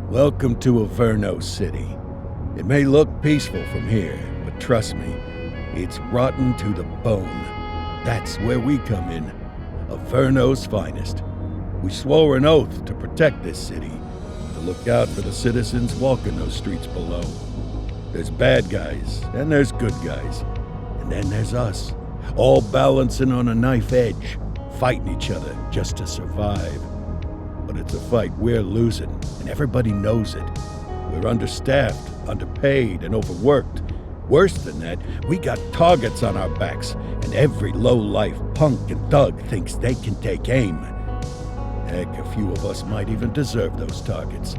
Welcome to Averno City. It may look peaceful from here, but trust me, it's rotten to the bone. That's where we come in. Averno's finest. We swore an oath to protect this city, to look out for the citizens walking those streets below. There's bad guys, and there's good guys. And then there's us, all balancing on a knife edge, fighting each other just to survive. But it's a fight we're losing, and everybody knows it. We're understaffed, underpaid, and overworked. Worse than that, we got targets on our backs, and every low-life punk and thug thinks they can take aim. Heck, a few of us might even deserve those targets.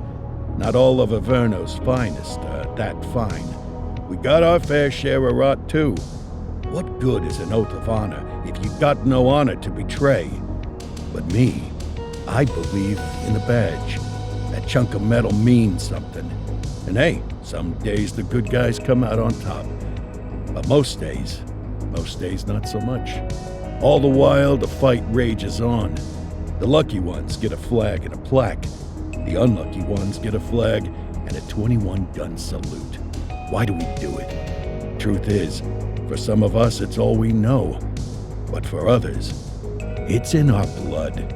Not all of Averno's finest are that fine. We got our fair share of rot, too. What good is an oath of honor if you got no honor to betray? But me, I believe in the badge. That chunk of metal means something. And hey, some days the good guys come out on top. But most days not so much. All the while, the fight rages on. The lucky ones get a flag and a plaque. The unlucky ones get a flag and a 21-gun salute. Why do we do it? Truth is, for some of us, it's all we know. But for others, it's in our blood.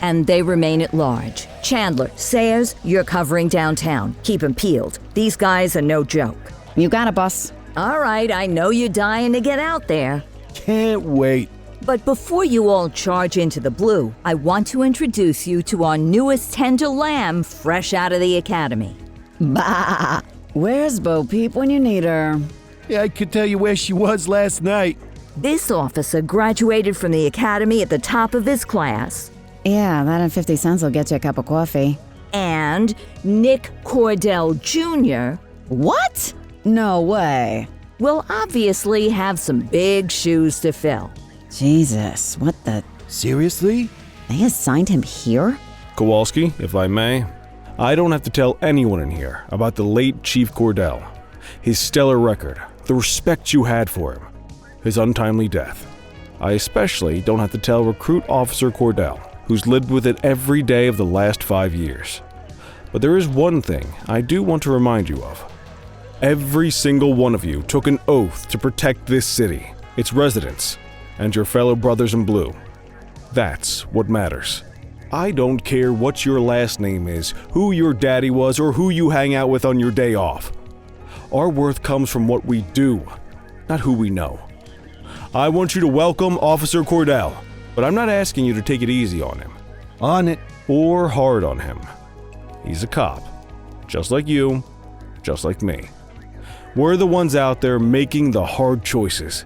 And they remain at large. Chandler, Sayers, you're covering downtown. Keep 'em peeled. These guys are no joke. You got it, boss. All right, I know you're dying to get out there. Can't wait. But before you all charge into the blue, I want to introduce you to our newest tender lamb fresh out of the academy. Bah! Where's Bo Peep when you need her? Yeah, I could tell you where she was last night. This officer graduated from the academy at the top of his class. Yeah, that and 50 cents will get you a cup of coffee. And Nick Cordell Jr. What? No way. will obviously have some big shoes to fill. Jesus, what the... Seriously? They assigned him here? Kowalski, if I may, I don't have to tell anyone in here about the late Chief Cordell, his stellar record, the respect you had for him, his untimely death. I especially don't have to tell Recruit Officer Cordell, who's lived with it every day of the last 5 years. But there is one thing I do want to remind you of. Every single one of you took an oath to protect this city, its residents, and your fellow brothers in blue. That's what matters. I don't care what your last name is, who your daddy was, or who you hang out with on your day off. Our worth comes from what we do, not who we know. I want you to welcome Officer Cordell, but I'm not asking you to take it easy on him. On it. Or hard on him. He's a cop, just like you, just like me. We're the ones out there making the hard choices,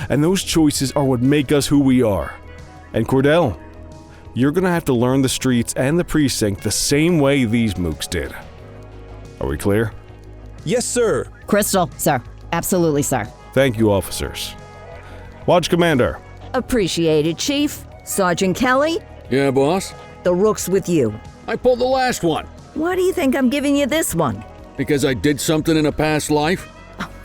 and those choices are what make us who we are. And Cordell, you're gonna have to learn the streets and the precinct the same way these mooks did. Are we clear? Yes, sir. Crystal, sir. Absolutely, sir. Thank you, officers. Watch Commander. Appreciated, Chief. Sergeant Kelly, Yeah, boss? the rook's with you. I pulled the last one. Why do you think I'm giving you this one? Because I did something in a past life?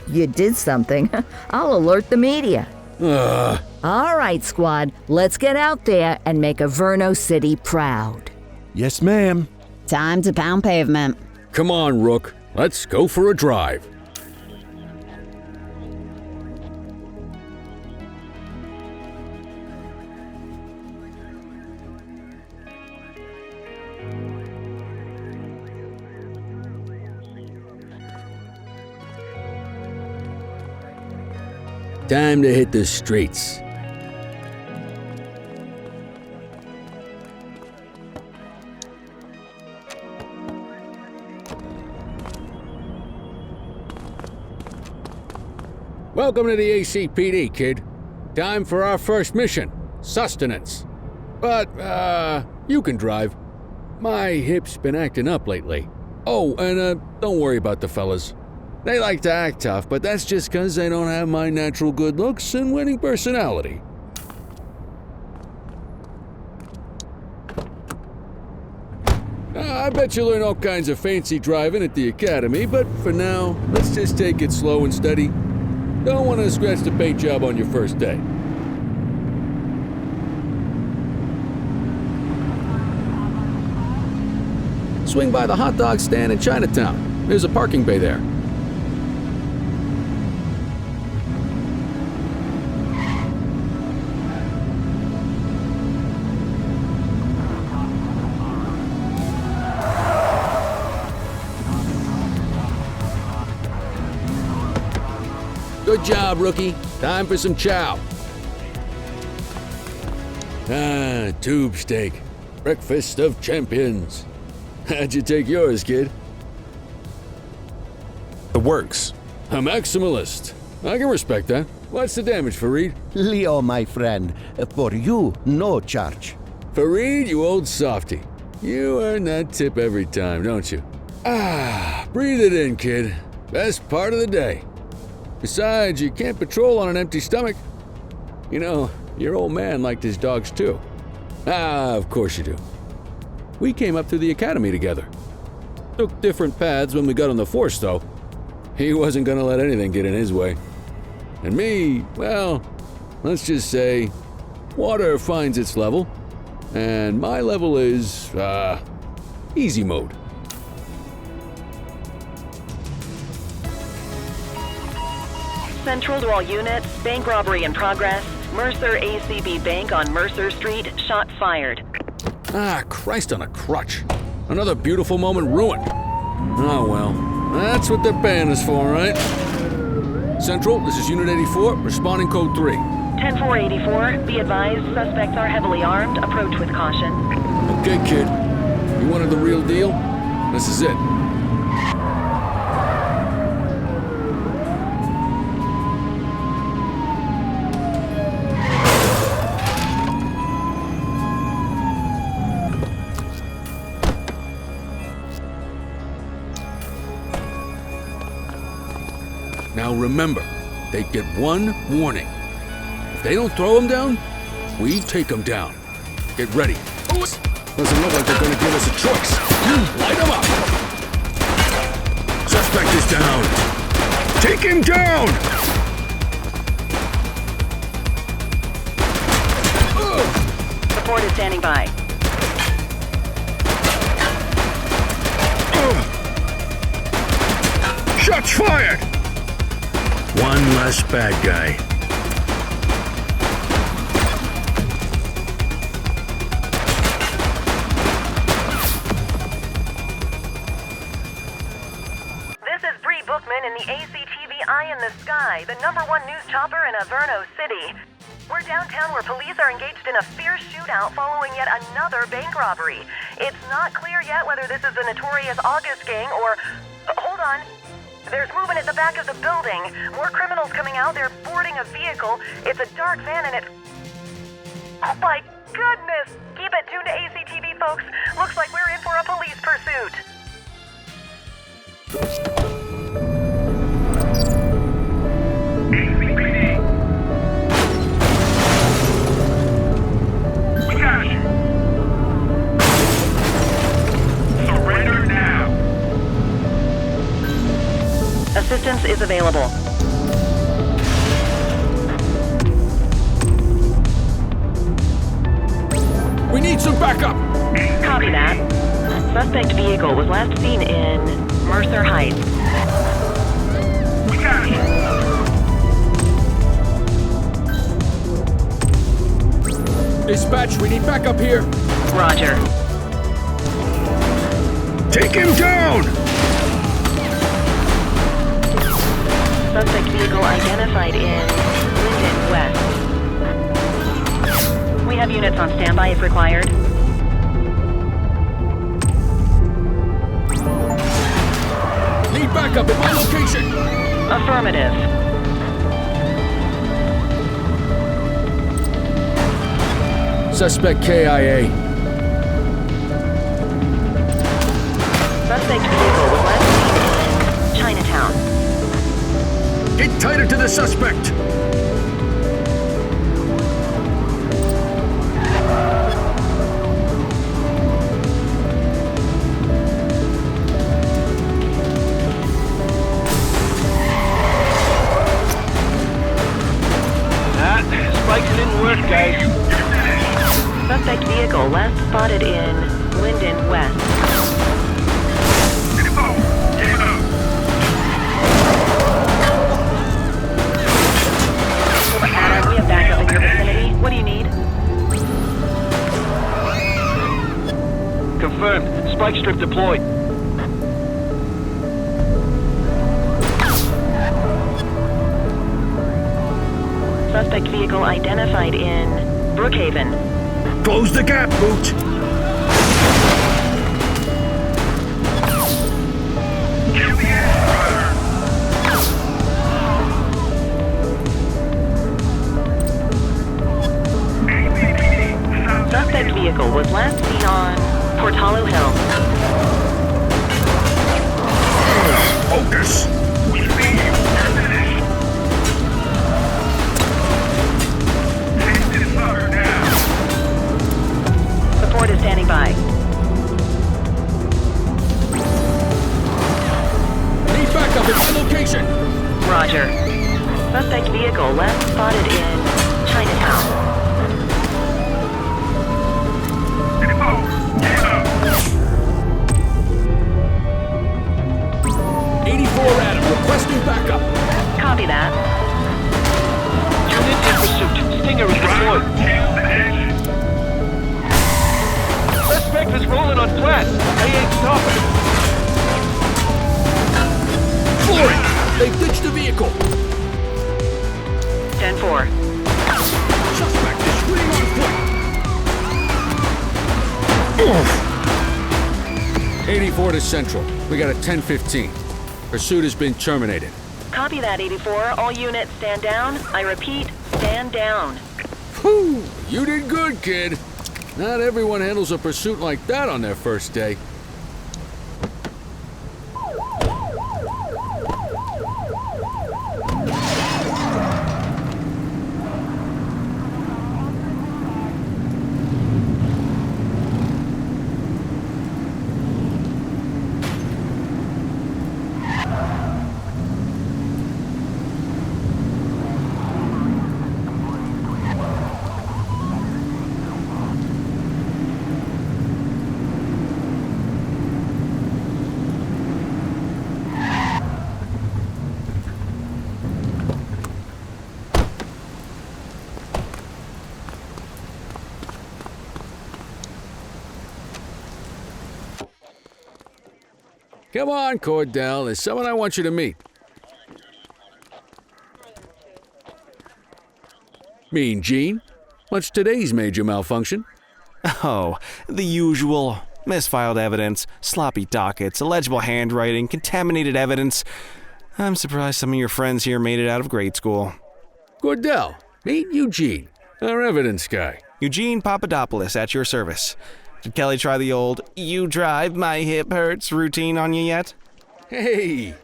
You did something. I'll alert the media. All right, squad, let's get out there and make Averno City proud. Yes, ma'am. Time to pound pavement. Come on, Rook. Let's go for a drive. Time to hit the streets. Welcome to the ACPD, kid. Time for our first mission, sustenance. But, you can drive. My hip's been acting up lately. Oh, and, don't worry about the fellas. They like to act tough, but that's just 'cause they don't have my natural good looks and winning personality. I bet you learn all kinds of fancy driving at the academy, but for now, let's just take it slow and steady. Don't want to scratch the paint job on your first day. Swing by the hot dog stand in Chinatown. There's a parking bay there. Good job, rookie. Time for some chow. Tube steak. Breakfast of champions. How'd you take yours, kid? It works. A maximalist. I can respect that. What's the damage, Fareed? Leo, my friend, for you, no charge. Fareed, you old softy. You earn that tip every time, don't you? Breathe it in, kid. Best part of the day. Besides, you can't patrol on an empty stomach. You know, your old man liked his dogs too. Of course you do. We came up through the academy together. Took different paths when we got on the force, though. He wasn't gonna let anything get in his way. And me, well, let's just say, water finds its level, and my level is, easy mode. Central to all units, bank robbery in progress. Mercer ACB Bank on Mercer Street, shot fired. Christ on a crutch. Another beautiful moment ruined. Oh well, that's what they're paying us for, right? Central, this is Unit 84, responding code 3. 10-484, be advised, suspects are heavily armed, approach with caution. Okay, kid. You wanted the real deal? This is it. Now remember, they get one warning. If they don't throw them down, we take them down. Get ready. Doesn't look like they're gonna give us a choice. Light them up! Suspect is down! Take him down! Support is standing by. Shots fired! One less bad guy. This is Bree Bookman in the ACTV Eye in the Sky, the #1 news chopper in Averno City. We're downtown where police are engaged in a fierce shootout following yet another bank robbery. It's not clear yet whether this is the notorious August gang or... hold on. There's movement at the back of the building. More criminals coming out. They're boarding a vehicle. It's a dark van and it's... oh my goodness! Keep it tuned to ACTV, folks. Looks like we're in for a police pursuit. We got you. Surrender now. Assistance is available. We need some backup! Copy that. Suspect vehicle was last seen in Mercer Heights. We got you. Dispatch, we need backup here! Roger. Take him down! Suspect vehicle identified in Linden West. We have units on standby if required. Need backup at my location! Affirmative. Suspect KIA. Suspect vehicle was last seen in Chinatown. Get tighter to the suspect! spotted in Linden West. Info, get up. Adam, we have backup in your vicinity. What do you need? Confirmed. Spike strip deployed. Suspect vehicle identified in Brookhaven. Close the gap, Boot. Kill the ass ABPD. Suspect vehicle was last seen on Port Hollow Hill. Focus. We see you. You're finished. Take this sucker down. Support is standing by. Need backup at my location. Roger. Suspect vehicle last spotted in Chinatown. Info, get up. 84 Adam, requesting backup. Copy that. Unit in pursuit. Stinger is deployed. Kill the engine. Suspect is rolling on flat. They ain't stopping. Floor it! They've ditched the vehicle. 10-4. Suspect is fleeing on foot. 84 to Central. We got a 10-15. Pursuit has been terminated. Copy that, 84. All units stand down. I repeat, stand down. Whew, you did good, kid. Not everyone handles a pursuit like that on their first day. Come on, Cordell. There's someone I want you to meet. Mean Gene? What's today's major malfunction? Oh, the usual. Misfiled evidence, sloppy dockets, illegible handwriting, contaminated evidence. I'm surprised some of your friends here made it out of grade school. Cordell, meet Eugene, our evidence guy. Eugene Papadopoulos at your service. Did Kelly try the old, "you drive, my hip hurts" routine on you yet? Hey!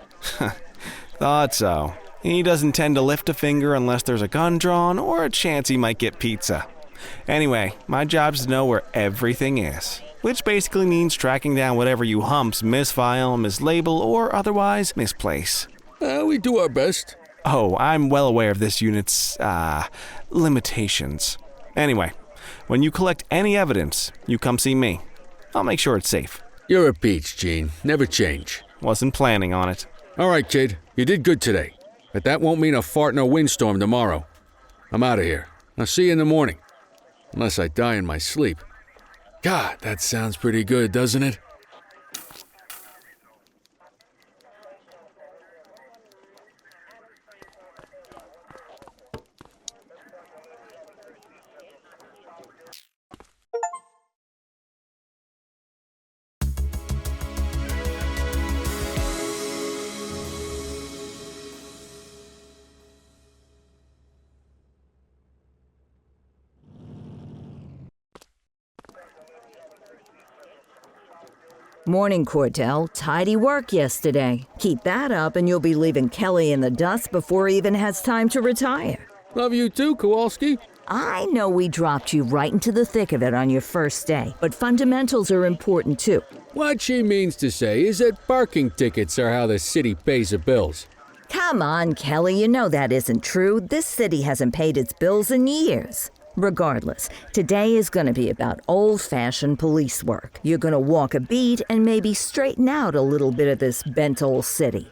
Thought so. He doesn't tend to lift a finger unless there's a gun drawn or a chance he might get pizza. Anyway, my job's to know where everything is, which basically means tracking down whatever you humps misfile, mislabel, or otherwise misplace. We do our best. Oh, I'm well aware of this unit's, limitations. Anyway, when you collect any evidence, you come see me. I'll make sure it's safe. You're a peach, Gene. Never change. Wasn't planning on it. All right, kid. You did good today. But that won't mean a fart in a windstorm tomorrow. I'm out of here. I'll see you in the morning. Unless I die in my sleep. God, that sounds pretty good, doesn't it? Morning, Cordell. Tidy work yesterday. Keep that up and you'll be leaving Kelly in the dust before he even has time to retire. Love you too, Kowalski. I know we dropped you right into the thick of it on your first day, but fundamentals are important too. What she means to say is that parking tickets are how the city pays the bills. Come on, Kelly, you know that isn't true. This city hasn't paid its bills in years. Regardless, today is going to be about old-fashioned police work. You're going to walk a beat and maybe straighten out a little bit of this bent old city.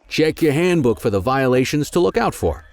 Check your handbook for the violations to look out for.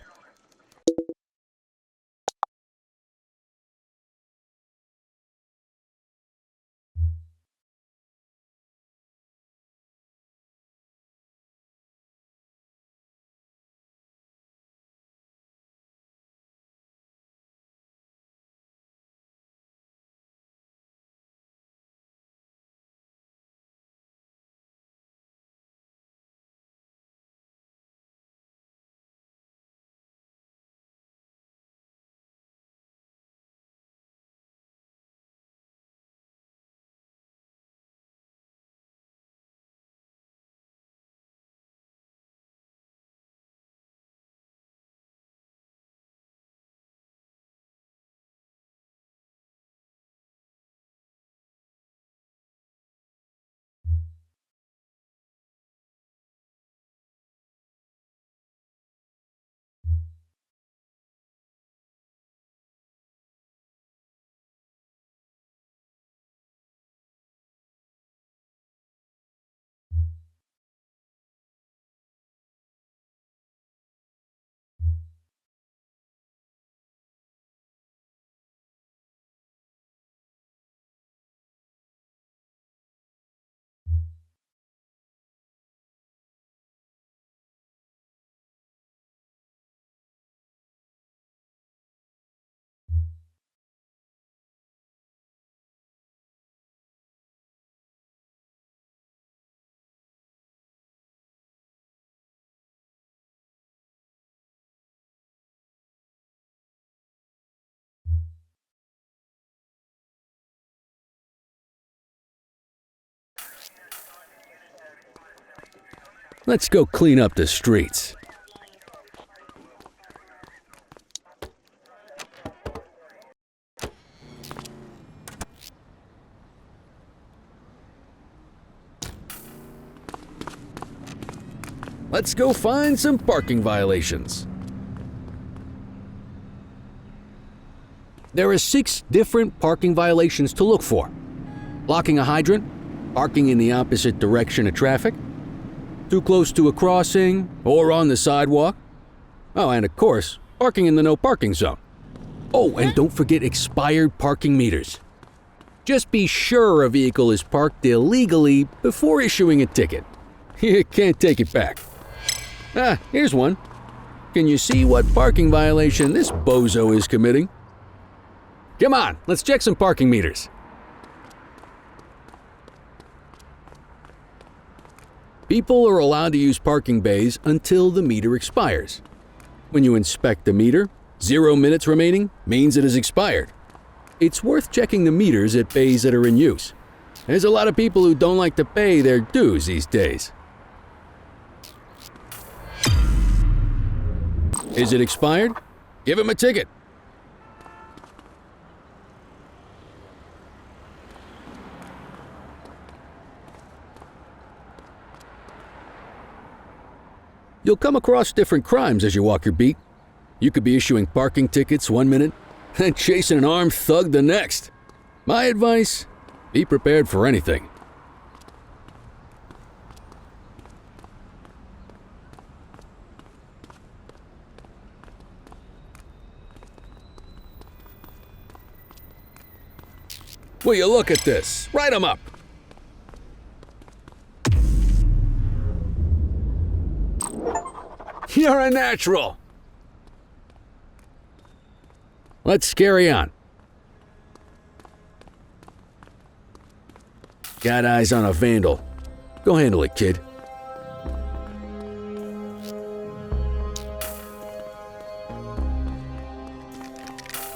Let's go clean up the streets. Let's go find some parking violations. There are 6 different parking violations to look for. Blocking a hydrant, parking in the opposite direction of traffic, too close to a crossing or on the sidewalk. Oh, and of course, parking in the no parking zone. Oh, and don't forget expired parking meters. Just be sure a vehicle is parked illegally before issuing a ticket. You can't take it back. Ah, here's one. Can you see what parking violation this bozo is committing? Come on, let's check some parking meters. People are allowed to use parking bays until the meter expires. When you inspect the meter, 0 minutes remaining means it has expired. It's worth checking the meters at bays that are in use. There's a lot of people who don't like to pay their dues these days. Is it expired? Give him a ticket. You'll come across different crimes as you walk your beat. You could be issuing parking tickets 1 minute and chasing an armed thug the next. My advice, be prepared for anything. Will you look at this? Write 'em up. You're a natural. Let's carry on. Got eyes on a vandal. Go handle it, kid.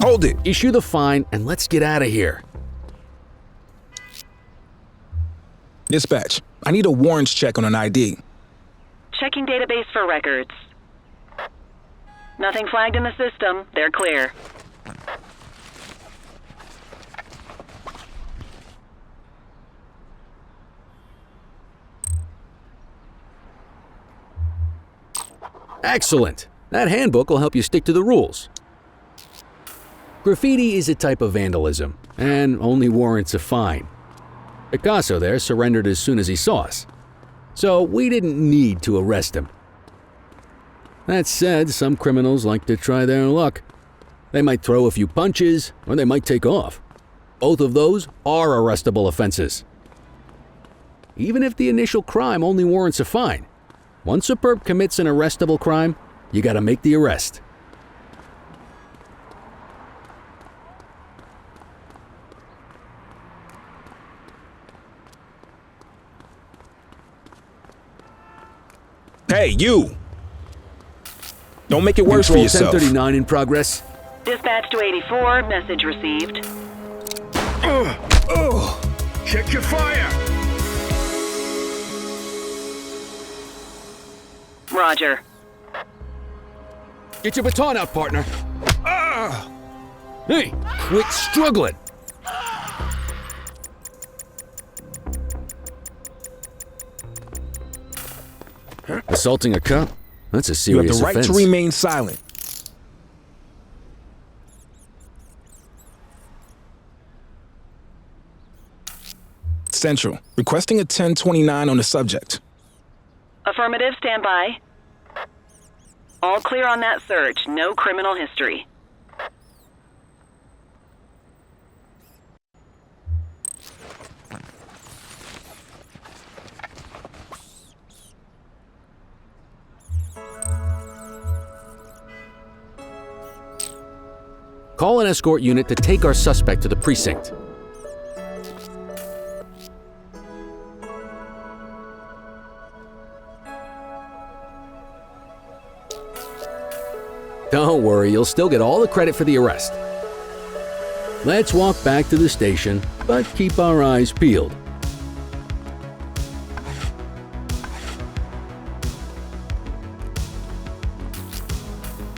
Hold it. Issue the fine and let's get out of here. Dispatch, I need a warrants check on an ID. Checking database for records. Nothing flagged in the system. They're clear. Excellent. That handbook will help you stick to the rules. Graffiti is a type of vandalism, and only warrants a fine. Picasso there surrendered as soon as he saw us, so we didn't need to arrest him. That said, some criminals like to try their luck. They might throw a few punches, or they might take off. Both of those are arrestable offenses. Even if the initial crime only warrants a fine, once a perp commits an arrestable crime, you gotta make the arrest. Hey, you! Don't make it worse for yourself. 1039 in progress. Dispatch to 84, message received. Check your fire! Roger. Get your baton out, partner. Hey, quit struggling. Assaulting a cop? That's a You serious have the right offense. to remain silent. Central, requesting a 1029 on the subject. Affirmative, stand by. All clear on that search, no criminal history. Call an escort unit to take our suspect to the precinct. Don't worry, you'll still get all the credit for the arrest. Let's walk back to the station, but keep our eyes peeled.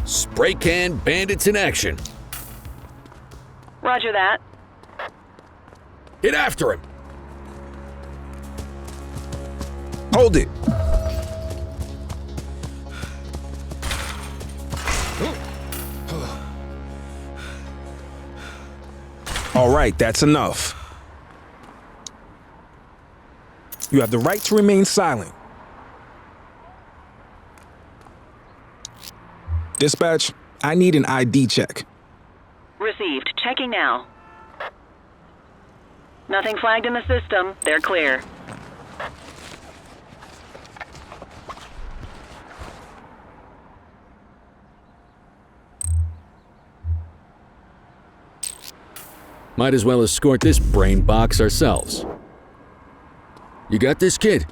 Spray can bandits in action. Roger that. Get after him. Hold it! All right, that's enough. You have the right to remain silent. Dispatch, I need an ID check. Received. Checking now. Nothing flagged in the system. They're clear. Might as well escort this brain box ourselves. You got this, kid?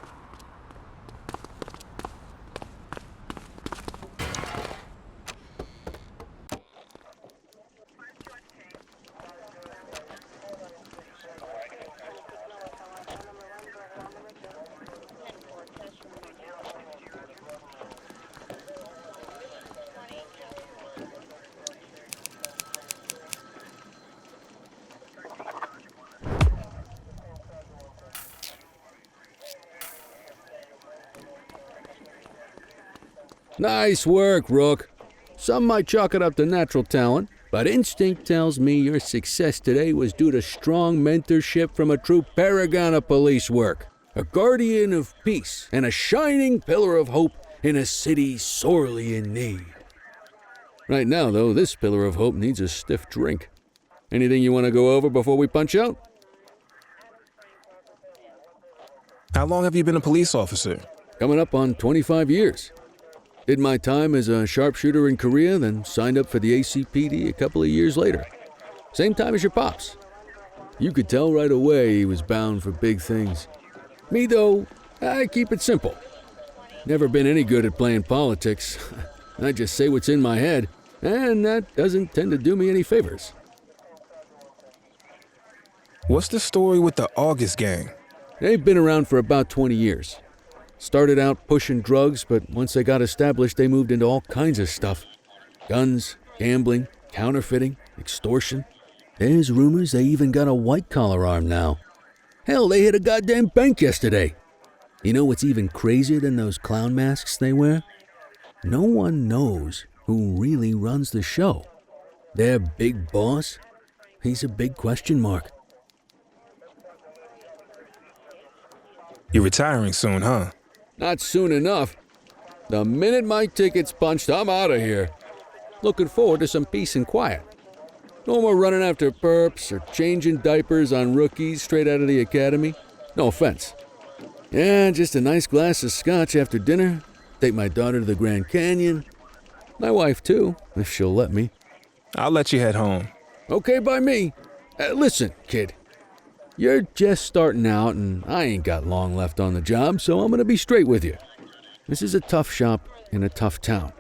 Nice work, Rook. Some might chalk it up to natural talent, but instinct tells me your success today was due to strong mentorship from a true paragon of police work, a guardian of peace, and a shining pillar of hope in a city sorely in need. Right now, though, this pillar of hope needs a stiff drink. Anything you want to go over before we punch out? How long have you been a police officer? Coming up on 25 years. Did my time as a sharpshooter in Korea, then signed up for the ACPD a couple of years later. Same time as your pops. You could tell right away he was bound for big things. Me, though, I keep it simple. Never been any good at playing politics. I just say what's in my head, and that doesn't tend to do me any favors. What's the story with the August gang? They've been around for about 20 years. Started out pushing drugs, but once they got established, they moved into all kinds of stuff. Guns, gambling, counterfeiting, extortion. There's rumors they even got a white-collar arm now. Hell, they hit a goddamn bank yesterday. You know what's even crazier than those clown masks they wear? No one knows who really runs the show? Their big boss? He's a big question mark. You're retiring soon, huh? Not soon enough. The minute my ticket's punched, I'm out of here. Looking forward to some peace and quiet. No more running after perps or changing diapers on rookies straight out of the academy. No offense. Yeah, just a nice glass of scotch after dinner. Take my daughter to the Grand Canyon. My wife, too, if she'll let me. I'll let you head home. Okay by me. Listen, kid. You're just starting out, and I ain't got long left on the job, so I'm gonna be straight with you. This is a tough shop in a tough town.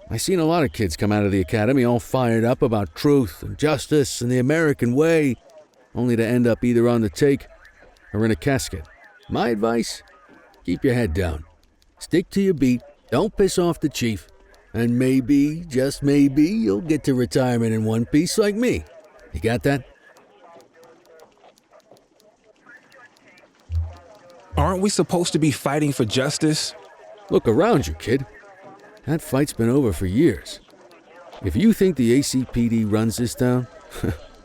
I seen a lot of kids come out of the academy all fired up about truth and justice and the American way, only to end up either on the take or in a casket. My advice? Keep your head down. Stick to your beat, don't piss off the chief, and maybe, just maybe, you'll get to retirement in one piece like me. You got that? Aren't we supposed to be fighting for justice? Look around you, kid. That fight's been over for years. If you think the ACPD runs this town,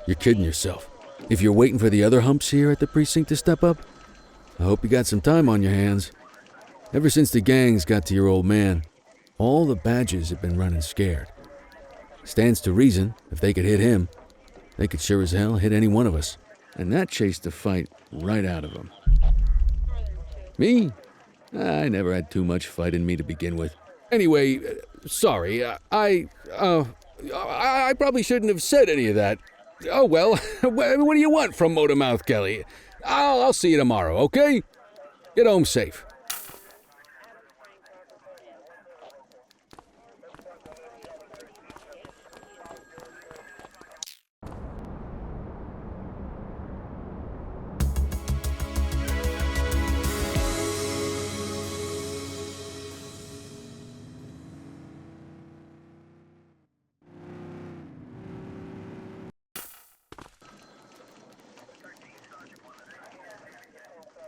you're kidding yourself. If you're waiting for the other humps here at the precinct to step up, I hope you got some time on your hands. Ever since the gangs got to your old man, all the badges have been running scared. Stands to reason, if they could hit him, they could sure as hell hit any one of us. And that chased the fight right out of him. Me? I never had too much fight in me to begin with. Anyway, sorry, I probably shouldn't have said any of that. Oh well, what do you want from Motormouth Kelly? I'll see you tomorrow, okay? Get home safe.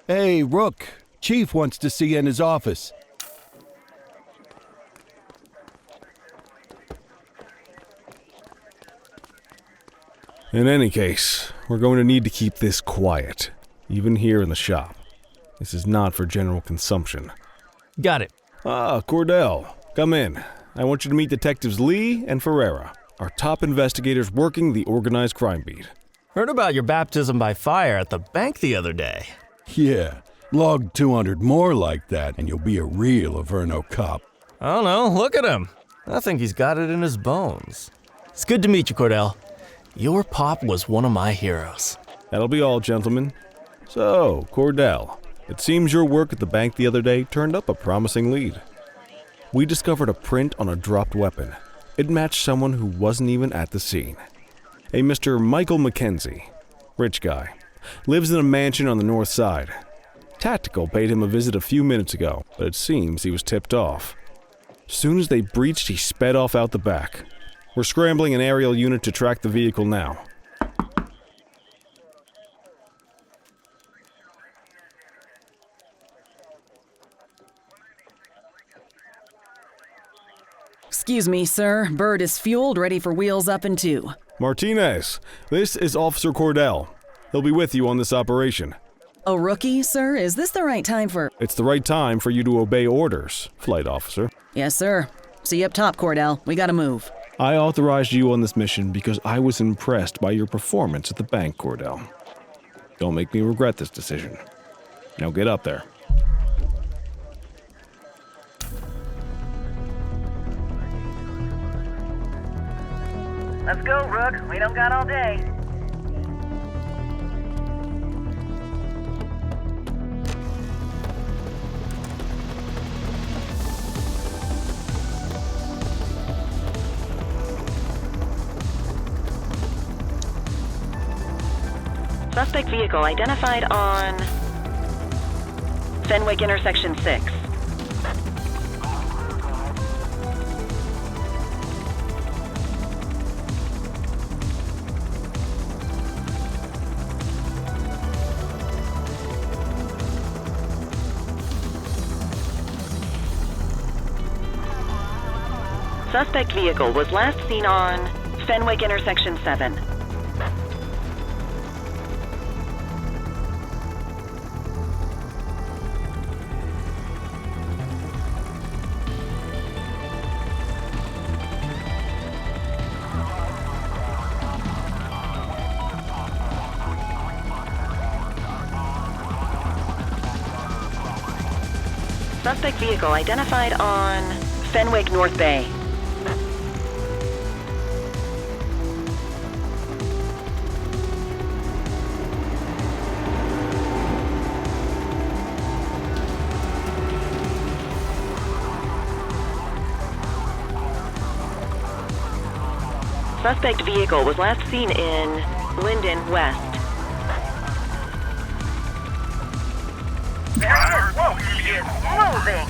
Hey, Rook. Chief wants to see you in his office. In any case, we're going to need to keep this quiet, even here in the shop. This is not for general consumption. Got it. Ah, Cordell, come in. I want you to meet Detectives Lee and Ferreira, our top investigators working the organized crime beat. Heard about your baptism by fire at the bank the other day. Yeah, log 200 more like that and you'll be a real Averno cop. I don't know, look at him. I think he's got it in his bones. It's good to meet you, Cordell. Your pop was one of my heroes. That'll be all, gentlemen. So, Cordell, it seems your work at the bank the other day turned up a promising lead. We discovered a print on a dropped weapon. It matched someone who wasn't even at the scene. A Mr. Michael McKenzie, rich guy. Lives in a mansion on the north side. Tactical paid him a visit a few minutes ago, but it seems he was tipped off. Soon as they breached, he sped off out the back. We're scrambling an aerial unit to track the vehicle now. Excuse me, sir. Bird is fueled, ready for wheels up in 2. Martinez, this is Officer Cordell. He'll be with you on this operation. A rookie, sir? Is this the right time for... It's the right time for you to obey orders, Flight Officer. Yes, sir. See you up top, Cordell. We gotta move. I authorized you on this mission because I was impressed by your performance at the bank, Cordell. Don't make me regret this decision. Now get up there. Let's go, Rook. We don't got all day. Suspect vehicle identified on Fenwick intersection 6. Suspect vehicle was last seen on Fenwick intersection 7. Suspect vehicle identified on Fenwick North Bay. Suspect vehicle was last seen in Linden West. Moving.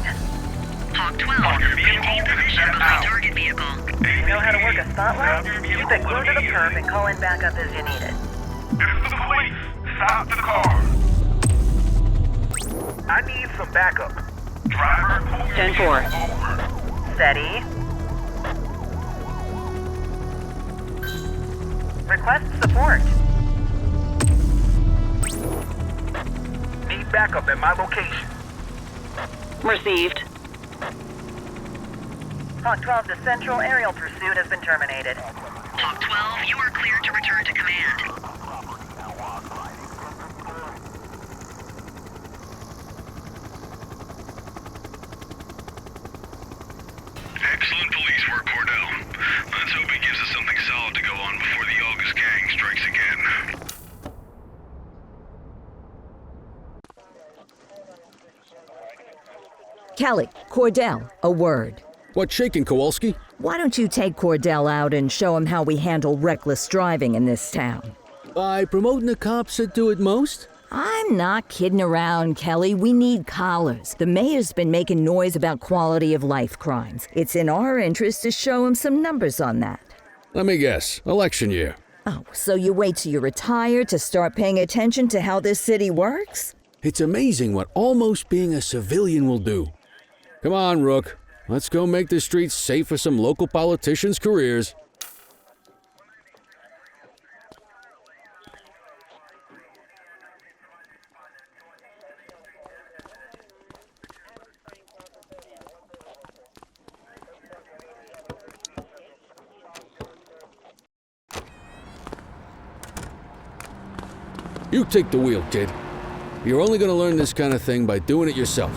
Hawk 12, maintain position behind target vehicle. Know how to work a spotlight? Keep it glued to the perp and call in backup as you need it. This is the police. Stop the car. I need some backup. Driver, pull your 10-4. over. Steady. Request support. Need backup at my location. Received. Hawk 12 to Central, aerial pursuit has been terminated. Hawk 12, you are cleared to return to command. Excellent police work, Cordell. Let's hope he gives us something solid to go on before the August gang strikes again. Kelly, Cordell, a word. What's shaking, Kowalski? Why don't you take Cordell out and show him how we handle reckless driving in this town? By promoting the cops that do it most? I'm not kidding around, Kelly. We need collars. The mayor's been making noise about quality of life crimes. It's in our interest to show him some numbers on that. Let me guess. Election year. Oh, so you wait till you retire to start paying attention to how this city works? It's amazing what almost being a civilian will do. Come on, Rook. Let's go make the streets safe for some local politicians' careers. You take the wheel, kid. You're only going to learn this kind of thing by doing it yourself.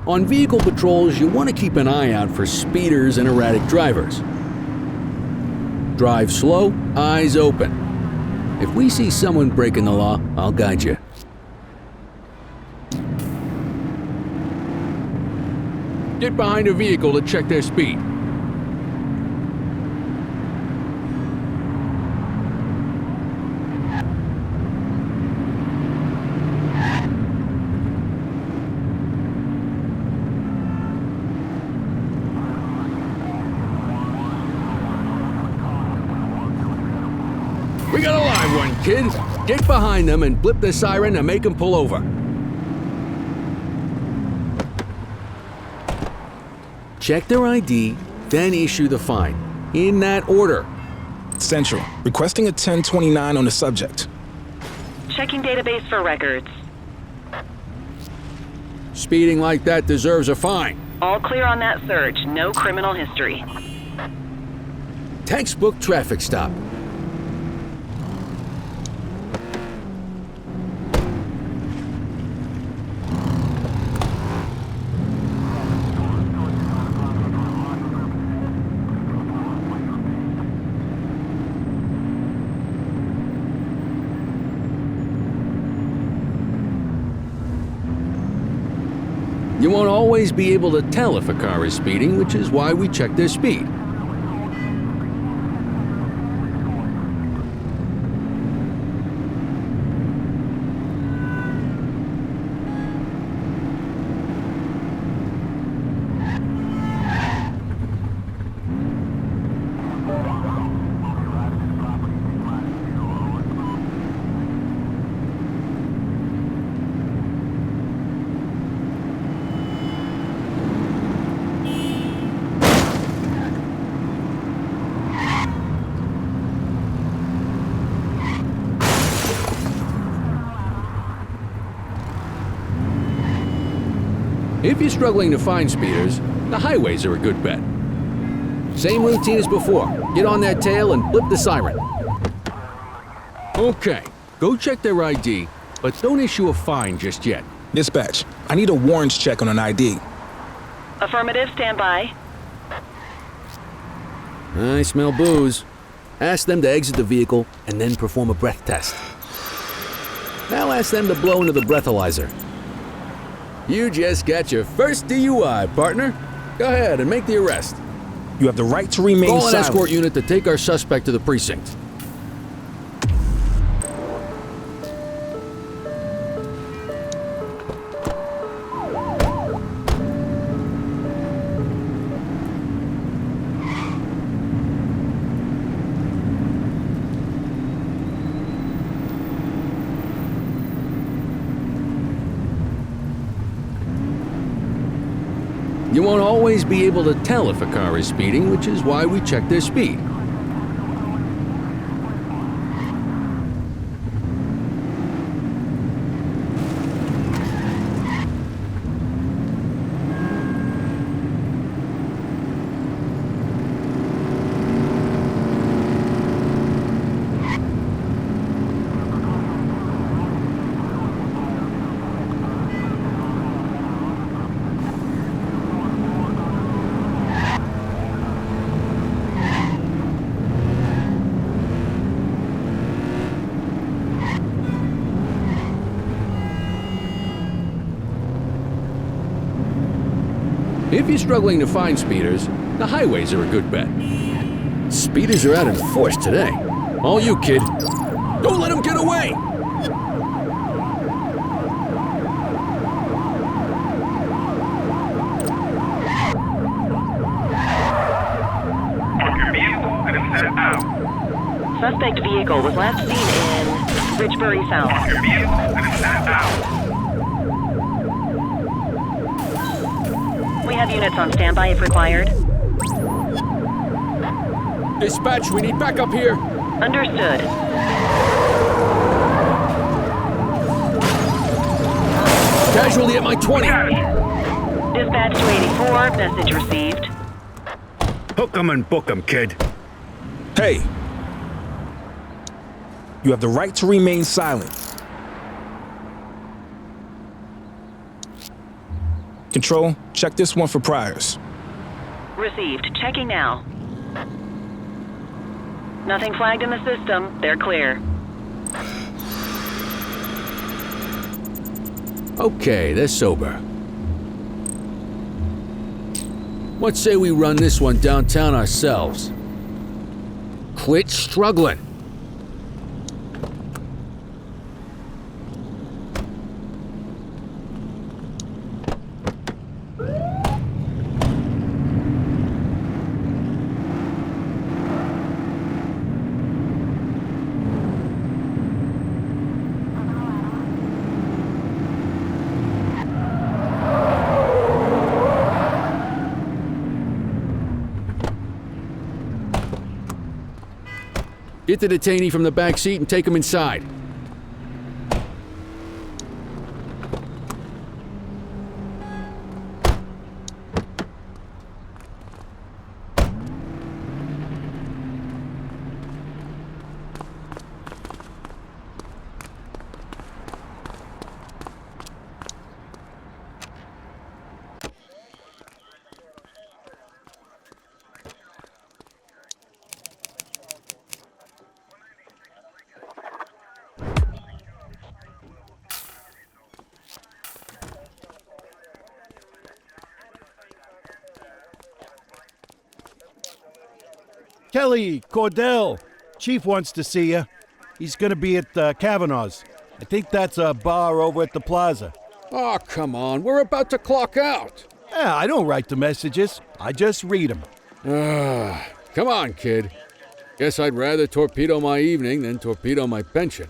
On vehicle patrols, you want to keep an eye out for speeders and erratic drivers. Drive slow, eyes open. If we see someone breaking the law, I'll guide you. Get behind a vehicle to check their speed. We got a live one, kid. Get behind them and blip the siren to make them pull over. Check their ID, then issue the fine. In that order. Central, requesting a 1029 on the subject. Checking database for records. Speeding like that deserves a fine. All clear on that search. No criminal history. Textbook traffic stop. You won't always be able to tell if a car is speeding, which is why we check their speed. If you're struggling to find speeders, the highways are a good bet. Same routine as before. Get on their tail and flip the siren. Okay, go check their ID, but don't issue a fine just yet. Dispatch, I need a warrants check on an ID. Affirmative, stand by. I smell booze. Ask them to exit the vehicle and then perform a breath test. Now ask them to blow into the breathalyzer. You just got your first DUI, partner. Go ahead and make the arrest. You have the right to remain Call silent. an escort unit to take our suspect to the precinct. You won't always be able to tell if a car is speeding, which is why we check their speed. If you're struggling to find speeders, the highways are a good bet. Speeders are out in force today. All you, kid. Don't let them get away! Suspect vehicle was last seen in Richbury South. We have units on standby if required. Dispatch, we need backup here. Understood. Casualty at my 20. Dispatch to 84, message received. Hook 'em and book 'em, kid. Hey! You have the right to remain silent. Control, check this one for priors. Received. Checking now. Nothing flagged in the system. They're clear. Okay, they're sober. What say we run this one downtown ourselves? Quit struggling. Get the detainee from the back seat and take him inside. Kelly, Cordell, Chief wants to see you. He's gonna be at Kavanaugh's. I think that's a bar over at the plaza. Oh, come on, we're about to clock out. Yeah, I don't write the messages. I just read them. Come on, kid. Guess I'd rather torpedo my evening than torpedo my pension.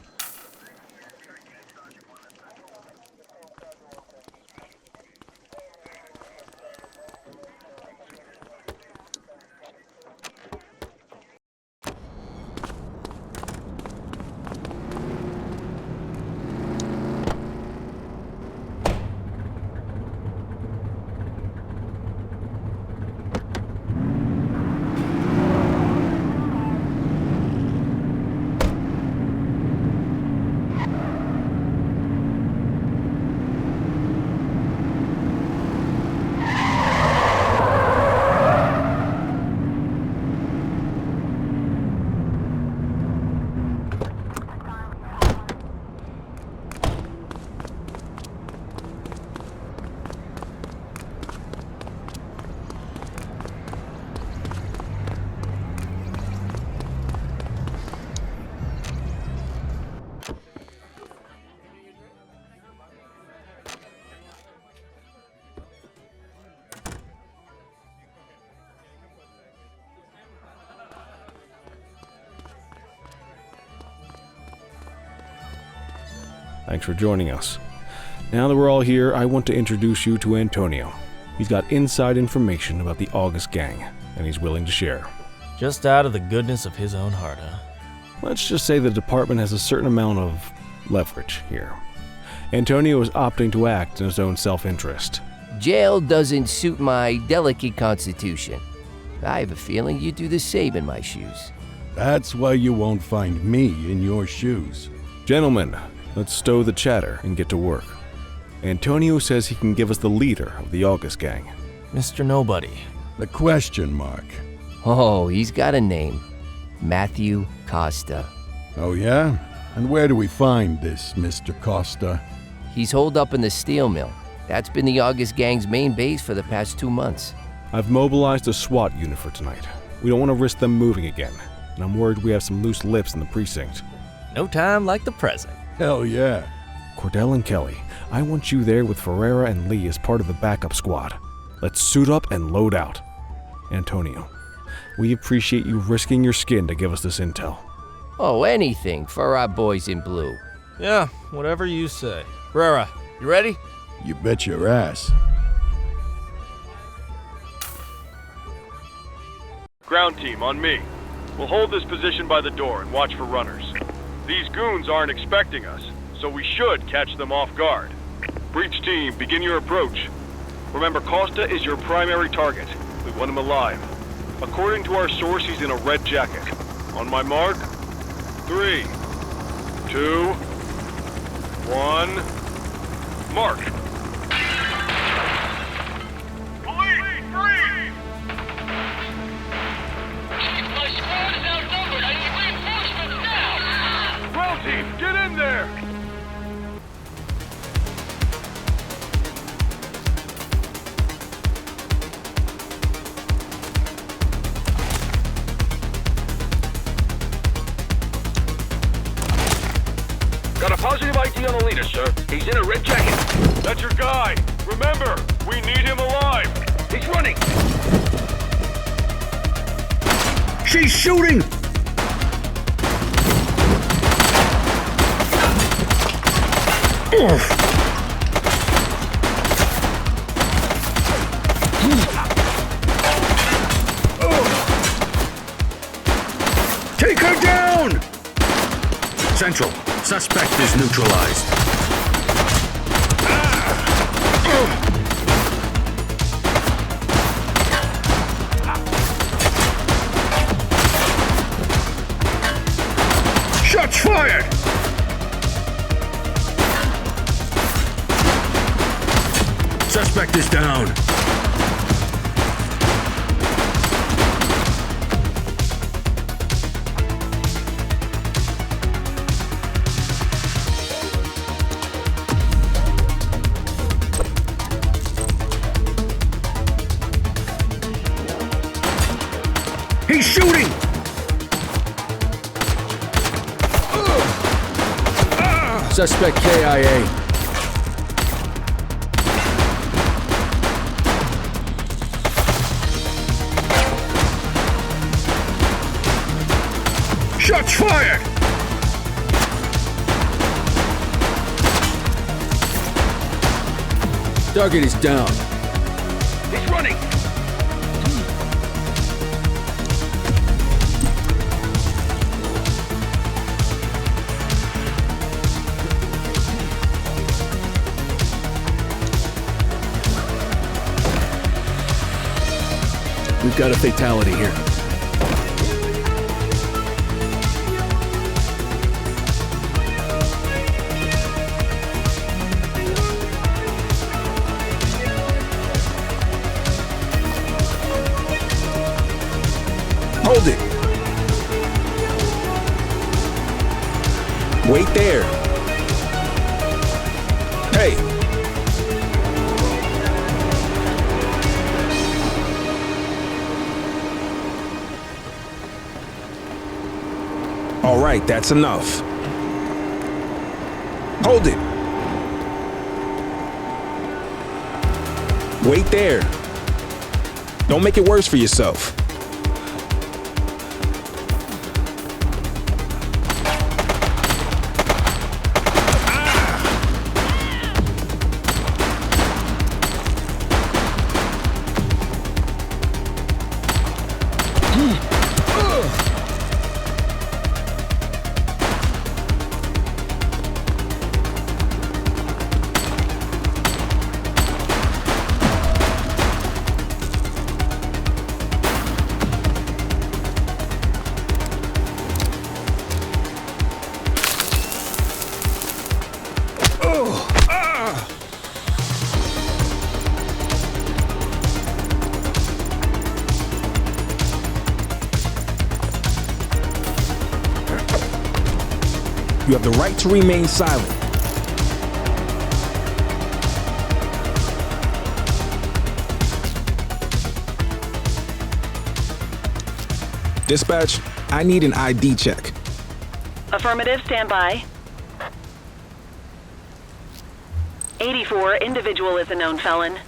Thanks for joining us. Now that we're all here, I want to introduce you to Antonio. He's got inside information about the August gang, and he's willing to share. Just out of the goodness of his own heart, huh? Let's just say the department has a certain amount of leverage here. Antonio is opting to act in his own self-interest. Jail doesn't suit my delicate constitution. I have a feeling you'd do the same in my shoes. That's why you won't find me in your shoes. Gentlemen, let's stow the chatter and get to work. Antonio says he can give us the leader of the August gang. Mr. Nobody. The question mark. Oh, he's got a name. Matthew Costa. Oh yeah? And where do we find this Mr. Costa? He's holed up in the steel mill. That's been the August gang's main base for the past 2 months. I've mobilized a SWAT unit for tonight. We don't want to risk them moving again, and I'm worried we have some loose lips in the precinct. No time like the present. Hell yeah. Cordell and Kelly, I want you there with Ferreira and Lee as part of the backup squad. Let's suit up and load out. Antonio, we appreciate you risking your skin to give us this intel. Oh, anything for our boys in blue. Yeah, whatever you say. Ferreira, you ready? You bet your ass. Ground team, on me. We'll hold this position by the door and watch for runners. These goons aren't expecting us, so we should catch them off guard. Breach team, begin your approach. Remember, Costa is your primary target. We want him alive. According to our source, he's in a red jacket. On my mark, 3, 2, 1, mark. Police, freeze! My squad is outnumbered. I need reinforcements now! Ground team, get in there! Got a positive ID on the leader, sir. He's in a red jacket. That's your guy. Remember, we need him alive. He's running. She's shooting! Take her down! Central, suspect is neutralized. Shots fired! Suspect is down. He's shooting! Suspect KIA. Shots fired! Target is down. He's running. We've got a fatality here. Hold it. Wait there. Hey. All right, that's enough. Hold it. Wait there. Don't make it worse for yourself. You have the right to remain silent. Dispatch, I need an ID check. Affirmative, stand by. 84, individual is a known felon.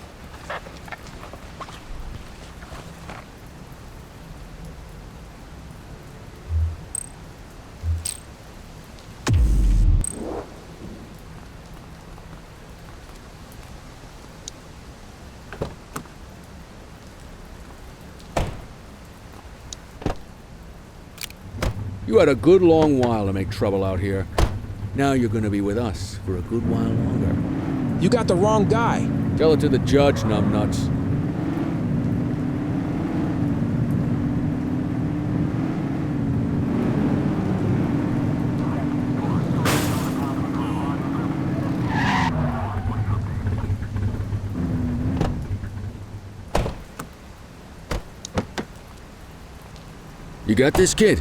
You had a good long while to make trouble out here. Now you're gonna be with us for a good while longer. You got the wrong guy. Tell it to the judge, numbnuts. You got this, kid?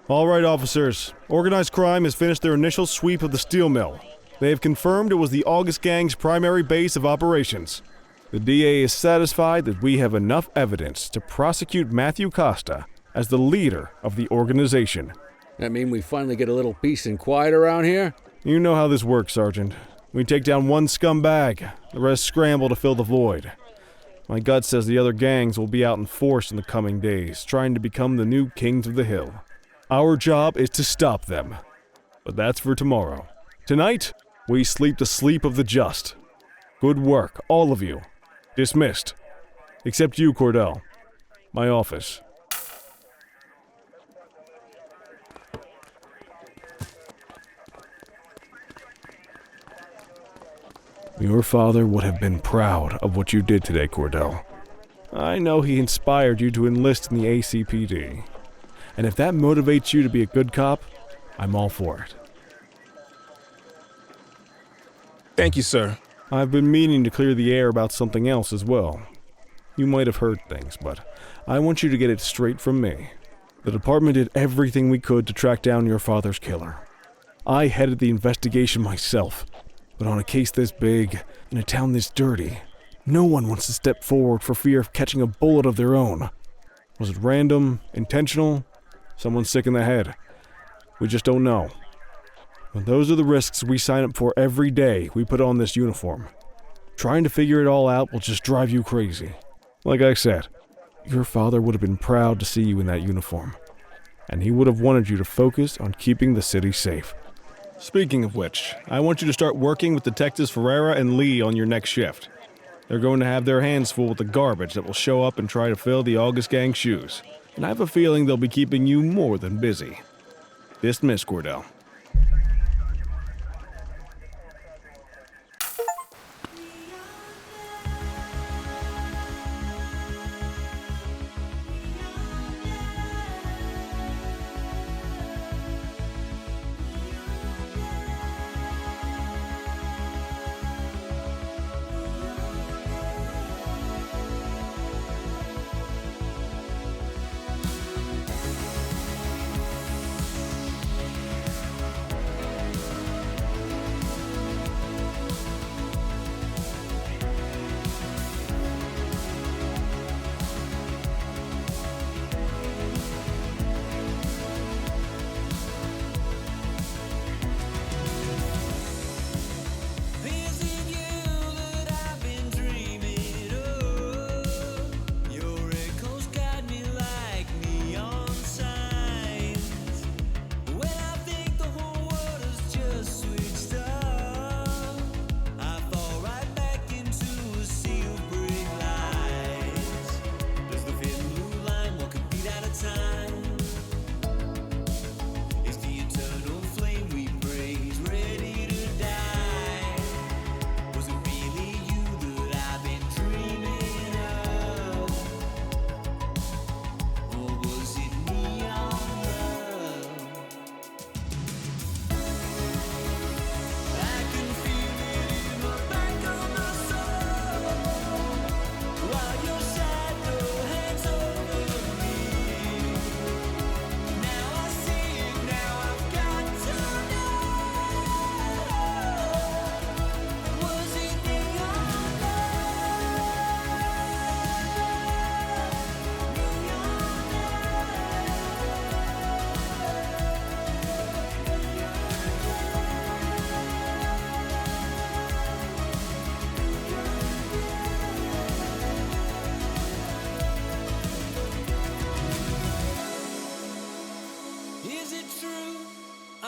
All right, officers. Organized crime has finished their initial sweep of the steel mill. They have confirmed it was the August Gang's primary base of operations. The DA is satisfied that we have enough evidence to prosecute Matthew Costa as the leader of the organization. That mean we finally get a little peace and quiet around here? You know how this works, Sergeant. We take down one scumbag, the rest scramble to fill the void. My gut says the other gangs will be out in force in the coming days, trying to become the new kings of the hill. Our job is to stop them. But that's for tomorrow. Tonight, we sleep the sleep of the just. Good work, all of you. Dismissed. Except you, Cordell. My office. Your father would have been proud of what you did today, Cordell. I know he inspired you to enlist in the ACPD. And if that motivates you to be a good cop, I'm all for it. Thank you, sir. I've been meaning to clear the air about something else as well. You might have heard things, but I want you to get it straight from me. The department did everything we could to track down your father's killer. I headed the investigation myself, but on a case this big, in a town this dirty, no one wants to step forward for fear of catching a bullet of their own. Was it random, intentional? Someone sick in the head. We just don't know. But those are the risks we sign up for every day we put on this uniform. Trying to figure it all out will just drive you crazy. Like I said, your father would have been proud to see you in that uniform. And he would have wanted you to focus on keeping the city safe. Speaking of which, I want you to start working with Detectives Ferreira and Lee on your next shift. They're going to have their hands full with the garbage that will show up and try to fill the August Gang shoes. And I have a feeling they'll be keeping you more than busy. Dismiss, Cordell.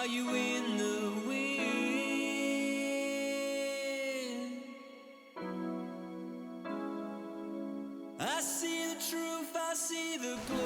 Are you in the wind? I see the truth, I see the glow.